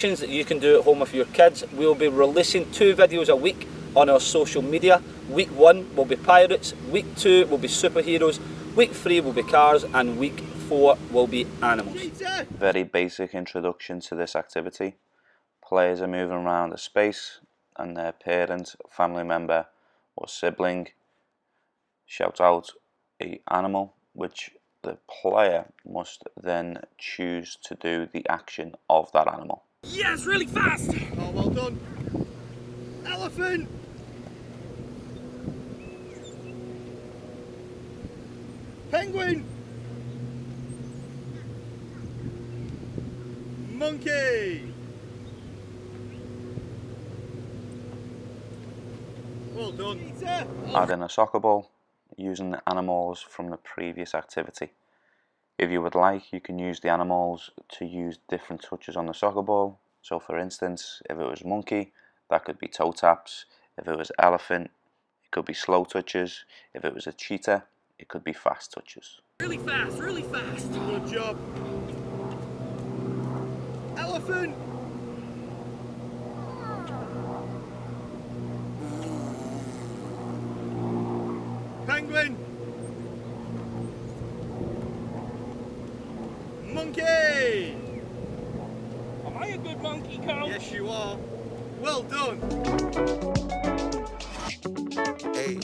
That you can do at home with your kids. We'll be releasing 2 videos a week on our social media. Week 1 will be pirates, week 2 will be superheroes, week 3 will be cars, and week 4 will be animals. Very basic introduction to this activity. Players are moving around a space and their parent, family member or sibling shout out an animal which the player must then choose to do the action of that animal. Yes, really fast! Oh, well done. Elephant! Penguin! Monkey! Well done. Add in a soccer ball using the animals from the previous activity. If you would like, you can use the animals to use different touches on the soccer ball. So for instance, if it was monkey, that could be toe taps. If it was elephant, it could be slow touches. If it was a cheetah, it could be fast touches. Really fast, really fast! Good job. Elephant! Penguin! Monkey! Am I a good monkey, Coach? Yes, you are. Well done. Hey.